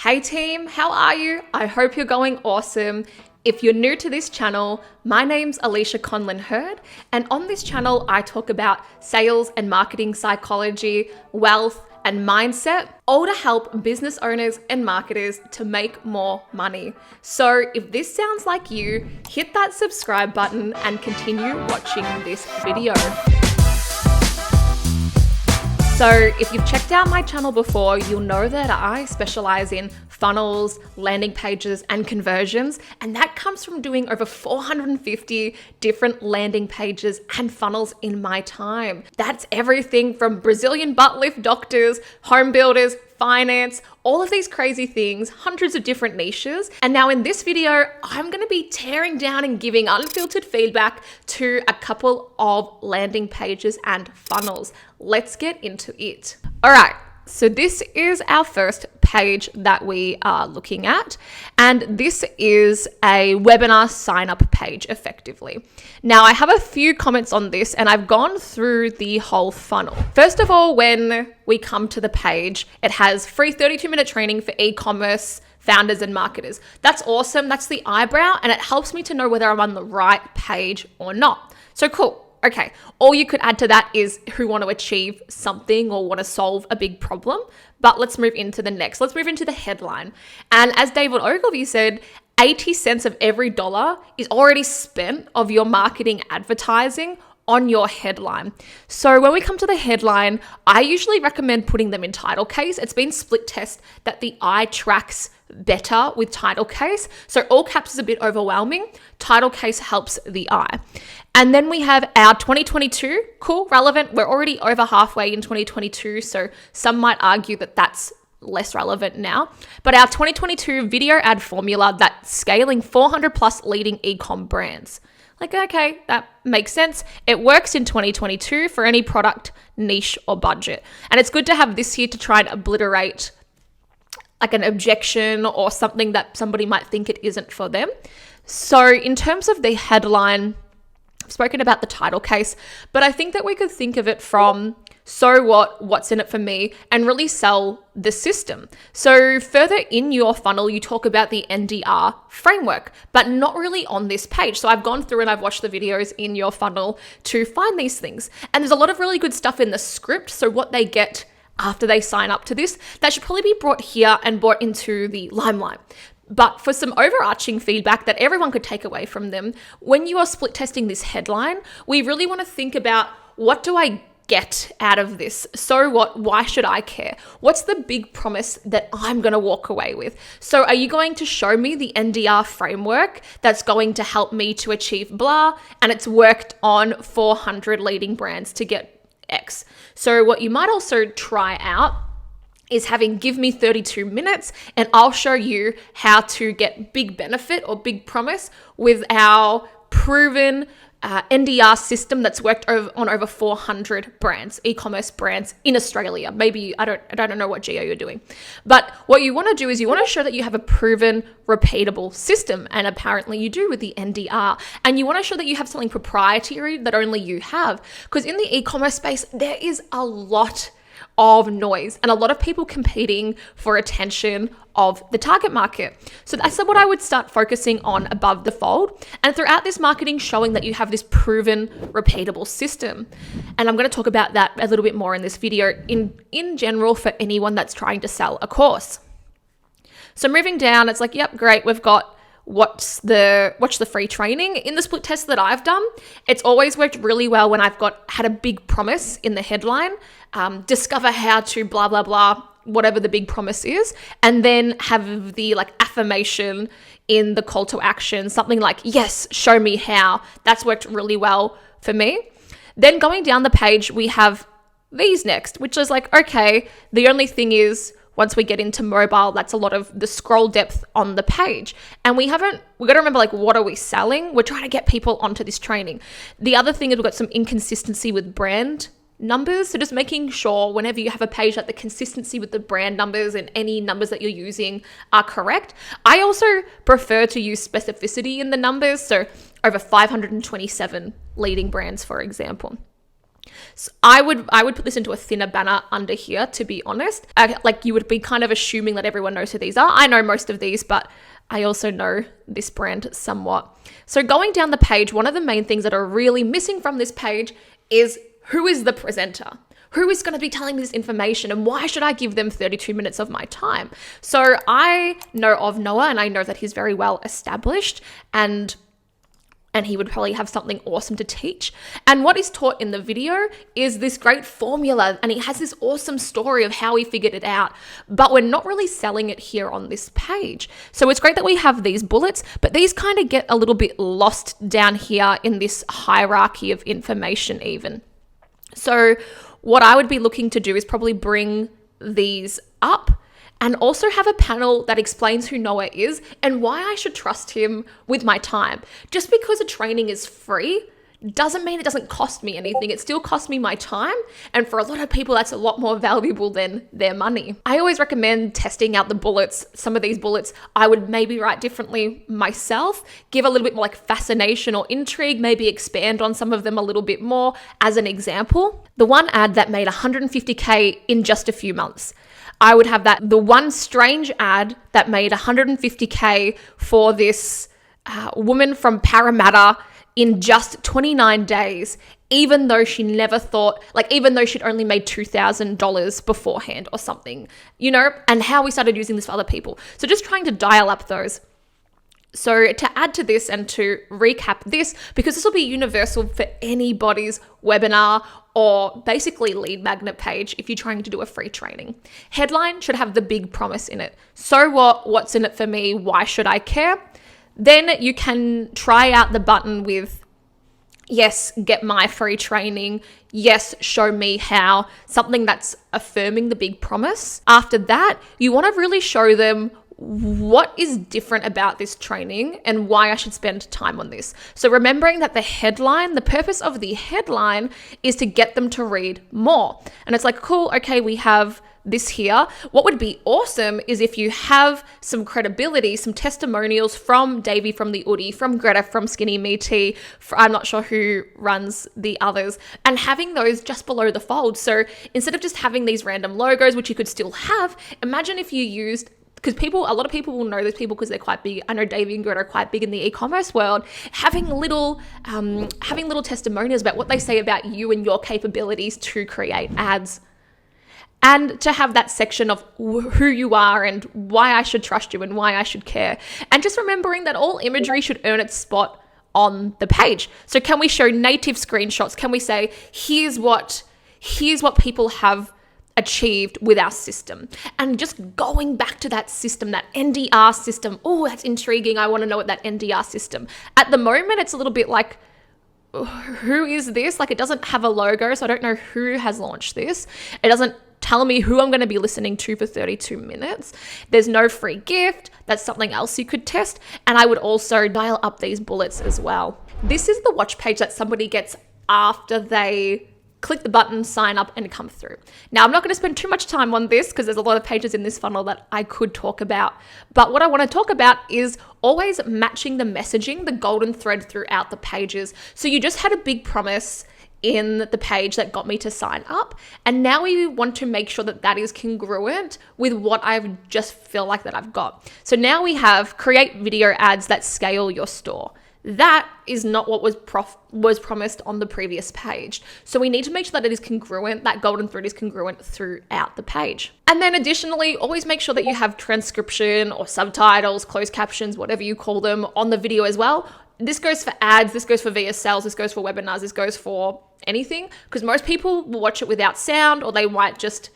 Hey team, how are you? I hope you're going awesome. If you're new to this channel, my name's Alisha Conlin-Hurd, and on this channel, I talk about sales and marketing psychology, wealth, and mindset, all to help business owners and marketers to make more money. So if this sounds like you, hit that subscribe button and continue watching this video. So if you've checked out my channel before, you'll know that I specialize in funnels, landing pages, and conversions. And that comes from doing over 450 different landing pages and funnels in my time. That's everything from Brazilian butt lift doctors, home builders, finance, all of these crazy things, hundreds of different niches. And now in this video, I'm going to be tearing down and giving unfiltered feedback to a couple of landing pages and funnels. Let's get into it. All right. So this is our first page that we are looking at, and this is a webinar sign up page effectively. Now I have a few comments on this and I've gone through the whole funnel. First of all, when we come to the page, it has free 32-minute training for e-commerce founders and marketers. That's awesome. That's the eyebrow, and it helps me to know whether I'm on the right page or not. So cool. Okay, all you could add to that is who want to achieve something or want to solve a big problem. But let's move into the next. Let's move into the headline. And as David Ogilvy said, 80 cents of every dollar is already spent of your marketing advertising on your headline. So when we come to the headline, I usually recommend putting them in title case. It's been split test that the eye tracks better with title case. So all caps is a bit overwhelming. Title case helps the eye. And then we have our 2022, cool, relevant. We're already over halfway in 2022. So some might argue that that's less relevant now. But our 2022 video ad formula that's scaling 400 plus leading e-com brands. Like, okay, that makes sense. It works in 2022 for any product, niche, or budget. And it's good to have this here to try and obliterate like an objection or something that somebody might think it isn't for them. So in terms of the headline, I've spoken about the title case, but I think that we could think of it from so what's in it for me, and really sell the system. So further in your funnel, you talk about the NDR framework, but not really on this page. So I've gone through and I've watched the videos in your funnel to find these things. And there's a lot of really good stuff in the script. So what they get after they sign up to this, that should probably be brought here and brought into the limelight. But for some overarching feedback that everyone could take away from them, when you are split testing this headline, we really want to think about, what do I get out of this? So what? Why should I care? What's the big promise that I'm going to walk away with? So are you going to show me the NDR framework that's going to help me to achieve blah, and it's worked on 400 leading brands to get X? So what you might also try out is having give me 32 minutes and I'll show you how to get big benefit or big promise with our proven NDR system that's worked on over 400 brands, e-commerce brands in Australia. Maybe, I don't know what geo you're doing. But what you want to do is you want to show that you have a proven, repeatable system. And apparently you do with the NDR. And you want to show that you have something proprietary that only you have. Because in the e-commerce space, there is a lot of noise and a lot of people competing for attention of the target market. So that's what I would start focusing on above the fold, and throughout this marketing showing that you have this proven, repeatable system. And I'm going to talk about that a little bit more in this video in general for anyone that's trying to sell a course. So moving down, it's like, yep, great. We've got what's the free training. In the split test that I've done, it's always worked really well when I've had a big promise in the headline, discover how to blah, blah, blah, whatever the big promise is, and then have the like affirmation in the call to action, something like, yes, show me how. That's worked really well for me. Then going down the page, we have these next, which is like, okay, the only thing is, once we get into mobile, that's a lot of the scroll depth on the page. And we've got to remember, like, what are we selling? We're trying to get people onto this training. The other thing is we've got some inconsistency with brand numbers. So just making sure whenever you have a page that the consistency with the brand numbers and any numbers that you're using are correct. I also prefer to use specificity in the numbers. So over 527 leading brands, for example. So I would put this into a thinner banner under here, to be honest. Like, you would be kind of assuming that everyone knows who these are. I know most of these, but I also know this brand somewhat. So going down the page, one of the main things that are really missing from this page is, who is the presenter? Who is going to be telling me this information, and why should I give them 32 minutes of my time? So I know of Noah, and I know that he's very well established, and he would probably have something awesome to teach. And what is taught in the video is this great formula, and he has this awesome story of how he figured it out, but we're not really selling it here on this page. So it's great that we have these bullets, but these kind of get a little bit lost down here in this hierarchy of information even. So what I would be looking to do is probably bring these up and also have a panel that explains who Noah is and why I should trust him with my time. Just because a training is free doesn't mean it doesn't cost me anything. It still costs me my time. And for a lot of people, that's a lot more valuable than their money. I always recommend testing out the bullets. Some of these bullets I would maybe write differently myself, give a little bit more like fascination or intrigue, maybe expand on some of them a little bit more. As an example, the one ad that made 150K in just a few months. I would have that. The one strange ad that made 150K for this woman from Parramatta in just 29 days, even though she never thought, like, even though she'd only made $2,000 beforehand or something, you know, and how we started using this for other people. So just trying to dial up those. So to add to this and to recap this, because this will be universal for anybody's webinar or basically lead magnet page if you're trying to do a free training. Headline should have the big promise in it. So what? What's in it for me? Why should I care? Then you can try out the button with, yes, get my free training. Yes, show me how. Something that's affirming the big promise. After that, you want to really show them what is different about this training and why I should spend time on this. So remembering that the headline, the purpose of the headline is to get them to read more. And it's like, cool, okay, we have this here. What would be awesome is if you have some credibility, some testimonials from Davey from the Oodie, from Greta from Skinny Me Tea, I'm not sure who runs the others, and having those just below the fold. So instead of just having these random logos, which you could still have, imagine if you used, because a lot of people will know those people because they're quite big. I know Davey and Greta are quite big in the e-commerce world. Having little testimonials about what they say about you and your capabilities to create ads. And to have that section of who you are and why I should trust you and why I should care. And just remembering that all imagery should earn its spot on the page. So can we show native screenshots? Can we say, here's what people have achieved with our system? And just going back to that system, that NDR system. Oh, that's intriguing. I want to know what that NDR system. At the moment, it's a little bit like, who is this? Like, it doesn't have a logo, so I don't know who has launched this. It doesn't tell me who I'm going to be listening to for 32 minutes. There's no free gift. That's something else you could test. And I would also dial up these bullets as well. This is the watch page that somebody gets after they click the button, sign up, and come through. Now, I'm not going to spend too much time on this because there's a lot of pages in this funnel that I could talk about. But what I want to talk about is always matching the messaging, the golden thread throughout the pages. So you just had a big promise in the page that got me to sign up. And now we want to make sure that that is congruent with what I just feel like that I've got. So now we have create video ads that scale your store. That is not what was promised on the previous page. So we need to make sure that it is congruent, that golden thread is congruent throughout the page. And then additionally, always make sure that you have transcription or subtitles, closed captions, whatever you call them, on the video as well. This goes for ads, this goes for VSLs, this goes for webinars, this goes for anything, because most people will watch it without sound, or they might just,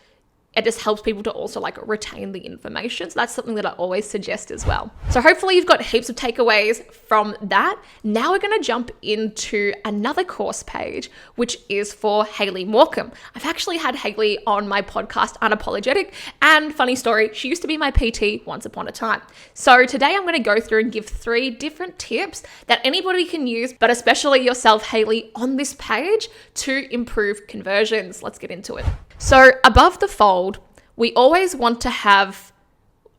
it just helps people to also like retain the information. So that's something that I always suggest as well. So hopefully you've got heaps of takeaways from that. Now we're going to jump into another course page, which is for Hayley Morecambe. I've actually had Hayley on my podcast, Unapologetic, and funny story, she used to be my PT once upon a time. So today I'm going to go through and give 3 different tips that anybody can use, but especially yourself, Hayley, on this page to improve conversions. Let's get into it. So above the fold, we always want to have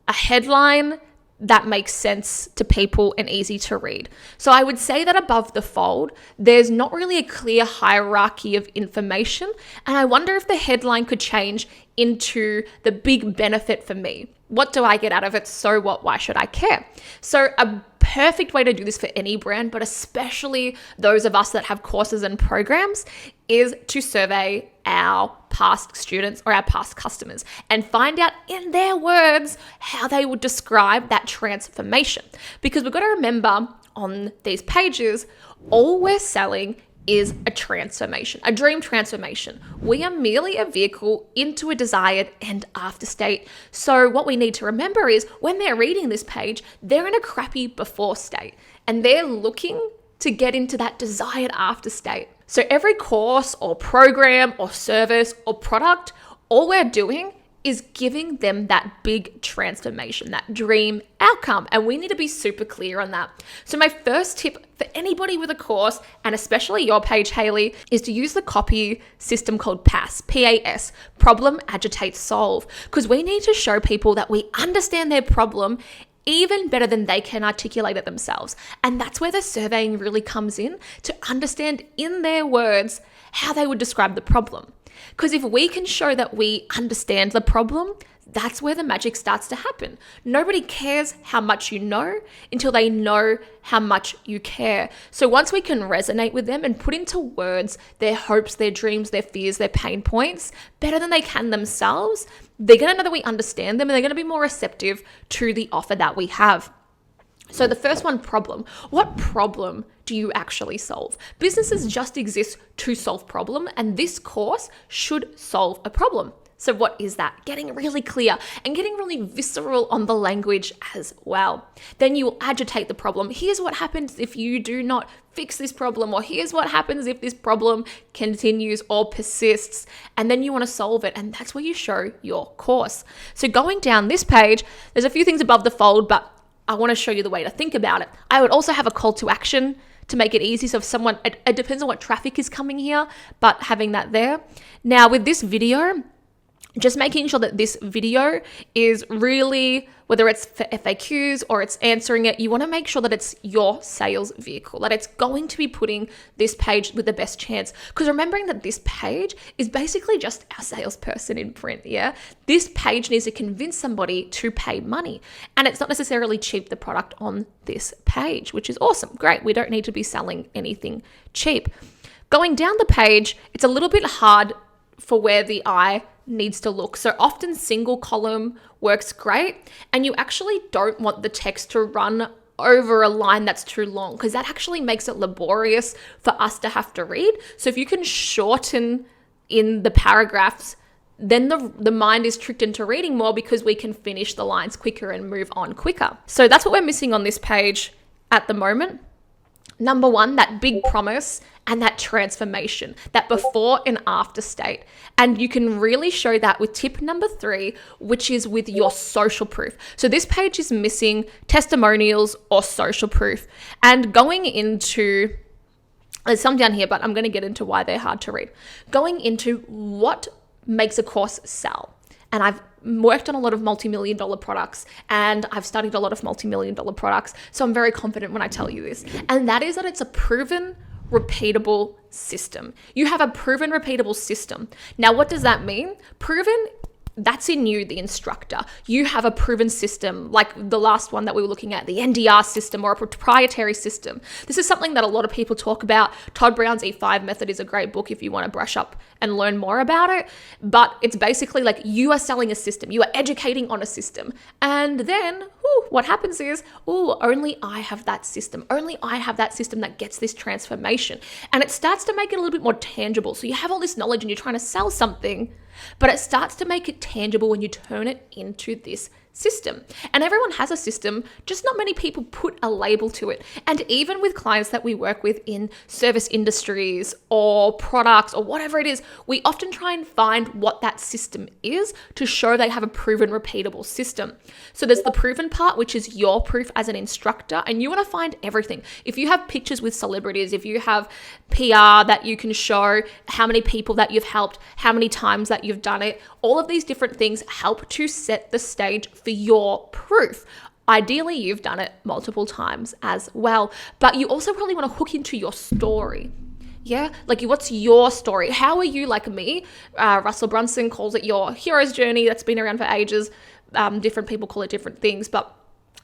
a headline that makes sense to people and easy to read. So I would say that above the fold, there's not really a clear hierarchy of information. And I wonder if the headline could change into the big benefit for me. What do I get out of it? So what? Why should I care? So a perfect way to do this for any brand, but especially those of us that have courses and programs, is to survey our past students or our past customers and find out in their words how they would describe that transformation. Because we've got to remember on these pages, all we're selling is a transformation, a dream transformation. We are merely a vehicle into a desired end after state. So what we need to remember is when they're reading this page, they're in a crappy before state and they're looking to get into that desired after state. So every course or program or service or product, all we're doing is giving them that big transformation, that dream outcome. And we need to be super clear on that. So my first tip for anybody with a course, and especially your page, Hayley, is to use the copy system called PAS, P-A-S, problem, agitate, solve. Because we need to show people that we understand their problem even better than they can articulate it themselves. And that's where the surveying really comes in, to understand in their words how they would describe the problem. Because if we can show that we understand the problem, that's where the magic starts to happen. Nobody cares how much you know until they know how much you care. So once we can resonate with them and put into words their hopes, their dreams, their fears, their pain points better than they can themselves, they're going to know that we understand them and they're going to be more receptive to the offer that we have. So the first one, problem. What problem do you actually solve? Businesses just exist to solve problem, and this course should solve a problem. So what is that? Getting really clear and getting really visceral on the language as well. Then you will agitate the problem. Here's what happens if you do not fix this problem, or here's what happens if this problem continues or persists, and then you want to solve it, and that's where you show your course. So going down this page, there's a few things above the fold, but I want to show you the way to think about it. I would also have a call to action to make it easy. So if someone, it depends on what traffic is coming here, but having that there. Now with this video, just making sure that this video is really, whether it's for FAQs or it's answering it, you want to make sure that it's your sales vehicle, that it's going to be putting this page with the best chance. Because remembering that this page is basically just our salesperson in print, yeah? This page needs to convince somebody to pay money. And it's not necessarily cheap, the product on this page, which is awesome. Great. We don't need to be selling anything cheap. Going down the page, it's a little bit hard for where the eye needs to look. So often single column works great, and you actually don't want the text to run over a line that's too long, because that actually makes it laborious for us to have to read. So if you can shorten in the paragraphs, then the mind is tricked into reading more, because we can finish the lines quicker and move on quicker. So that's what we're missing on this page at the moment. Number one, that big promise and that transformation, that before and after state. And you can really show that with tip number 3, which is with your social proof. So this page is missing testimonials or social proof. And going into, there's some down here, but I'm going to get into why they're hard to read. Going into what makes a course sell. And I've worked on a lot of multi-million dollar products, and I've studied a lot of multi-million dollar products. So I'm very confident when I tell you this. And that is that it's a proven, repeatable system. You have a proven, repeatable system. Now, what does that mean? Proven, that's in you, the instructor. You have a proven system, like the last one that we were looking at, the NDR system or a proprietary system. This is something that a lot of people talk about. Todd Brown's E5 method is a great book if you want to brush up and learn more about it. But it's basically like you are selling a system. You are educating on a system. And then what happens is, only I have that system. Only I have that system that gets this transformation. And it starts to make it a little bit more tangible. So you have all this knowledge and you're trying to sell something, but it starts to make it tangible when you turn it into this system. And everyone has a system, just not many people put a label to it. And even with clients that we work with in service industries or products or whatever it is, we often try and find what that system is to show they have a proven, repeatable system. So there's the proven part, which is your proof as an instructor, and you want to find everything. If you have pictures with celebrities, if you have PR that you can show, how many people that you've helped, how many times that you've done it, all of these different things help to set the stage for your proof. Ideally, you've done it multiple times as well, but you also really want to hook into your story. Yeah, like what's your story? How are you like me? Russell Brunson calls it your hero's journey. That's been around for ages. Different people call it different things, but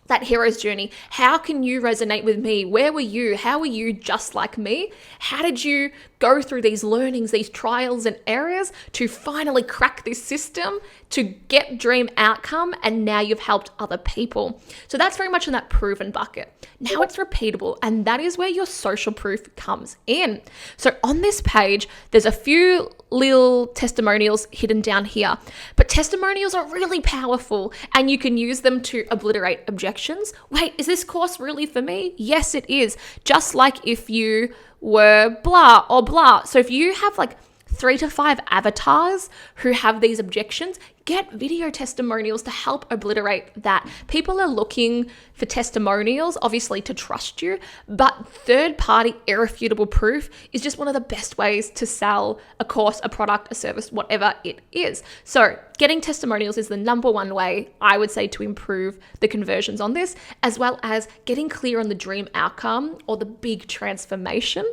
that hero's journey, how can you resonate with me? Where were you? How were you just like me? How did you go through these learnings, these trials and errors to finally crack this system to get dream outcome? And now you've helped other people. So that's very much in that proven bucket. Now it's repeatable, and that is where your social proof comes in. So on this page, there's a few little testimonials hidden down here, but testimonials are really powerful and you can use them to obliterate objections. Wait, is this course really for me? Yes, it is. Just like if you were blah or blah. So if you have like 3 to 5 avatars who have these objections, get video testimonials to help obliterate that. People are looking for testimonials, obviously, to trust you, but third-party irrefutable proof is just one of the best ways to sell a course, a product, a service, whatever it is. So getting testimonials is the number one way, I would say, to improve the conversions on this, as well as getting clear on the dream outcome or the big transformation.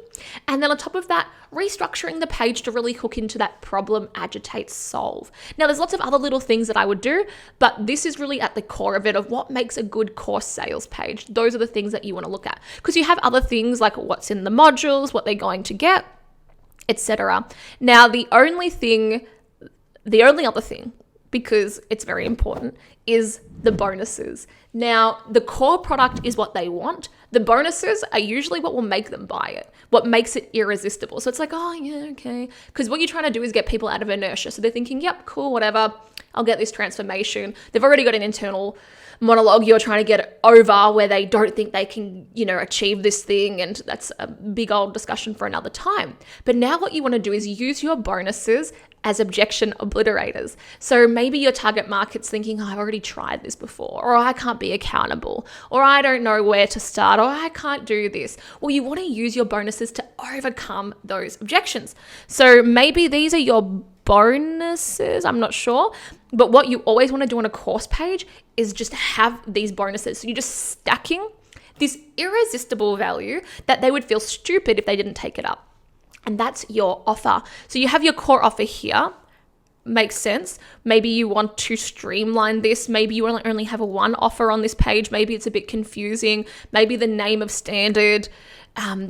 And then on top of that, restructuring the page to really hook into that problem, agitate, solve. Now, there's lots of other little things that I would do, but this is really at the core of it, of what makes a good course sales page. Those are the things that you want to look at, because you have other things like what's in the modules, what they're going to get, etc. Now, the only other thing, because it's very important, is the bonuses. Now, the core product is what they want. The bonuses are usually what will make them buy it, what makes it irresistible. So it's like, oh, yeah, okay. Because what you're trying to do is get people out of inertia. So they're thinking, yep, cool, whatever. I'll get this transformation. They've already got an internal monologue you're trying to get over where they don't think they can, achieve this thing. And that's a big old discussion for another time. But now what you want to do is use your bonuses as objection obliterators. So maybe your target market's thinking, oh, I've already tried this before, or I can't be accountable, or I don't know where to start, or I can't do this. Well, you want to use your bonuses to overcome those objections. So maybe these are your bonuses, I'm not sure, but what you always want to do on a course page is just have these bonuses. So you're just stacking this irresistible value that they would feel stupid if they didn't take it up. And that's your offer. So you have your core offer here. Makes sense. Maybe you want to streamline this. Maybe you only have one offer on this page. Maybe it's a bit confusing. Maybe the name of standard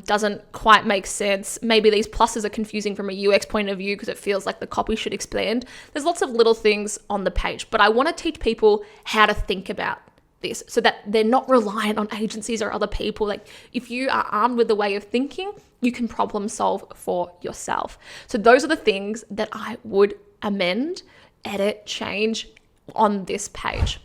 doesn't quite make sense. Maybe these pluses are confusing from a UX point of view because it feels like the copy should expand. There's lots of little things on the page, but I want to teach people how to think about this so that they're not reliant on agencies or other people. Like if you are armed with the way of thinking, you can problem solve for yourself. So those are the things that I would amend, edit, change on this page.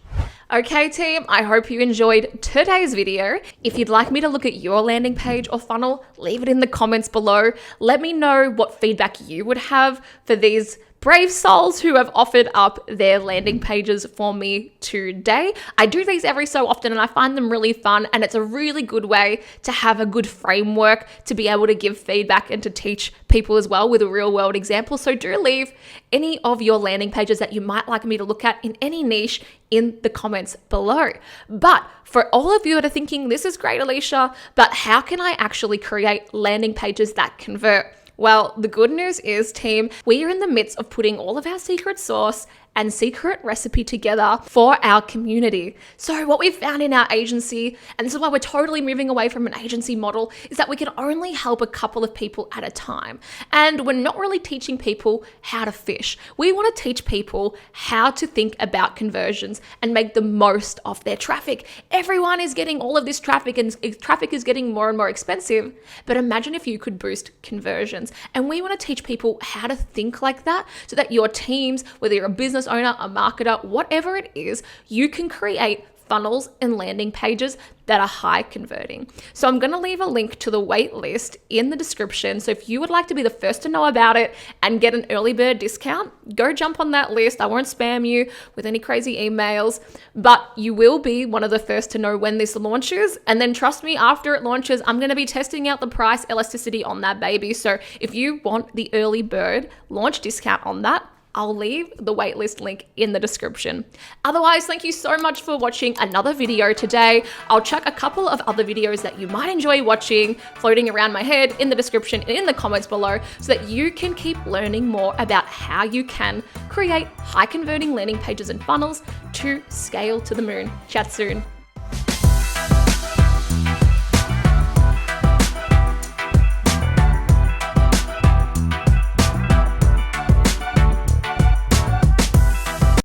Okay, team, I hope you enjoyed today's video. If you'd like me to look at your landing page or funnel, leave it in the comments below. Let me know what feedback you would have for these brave souls who have offered up their landing pages for me today. I do these every so often and I find them really fun, and it's a really good way to have a good framework to be able to give feedback and to teach people as well with a real world example. So do leave any of your landing pages that you might like me to look at in any niche in the comments below. But for all of you that are thinking, this is great, Alisha, but how can I actually create landing pages that convert? Well, the good news is, team, we are in the midst of putting all of our secret sauce and secret recipe together for our community. So what we've found in our agency, and this is why we're totally moving away from an agency model, is that we can only help a couple of people at a time. And we're not really teaching people how to fish. We want to teach people how to think about conversions and make the most of their traffic. Everyone is getting all of this traffic, and traffic is getting more and more expensive. But imagine if you could boost conversions. And we want to teach people how to think like that so that your teams, whether you're a business owner, a marketer, whatever it is, you can create funnels and landing pages that are high converting. So I'm going to leave a link to the wait list in the description. So if you would like to be the first to know about it and get an early bird discount, go jump on that list. I won't spam you with any crazy emails, but you will be one of the first to know when this launches. And then trust me, after it launches, I'm going to be testing out the price elasticity on that baby. So if you want the early bird launch discount on that, I'll leave the waitlist link in the description. Otherwise, thank you so much for watching another video today. I'll chuck a couple of other videos that you might enjoy watching floating around my head in the description and in the comments below so that you can keep learning more about how you can create high converting landing pages and funnels to scale to the moon. Chat soon.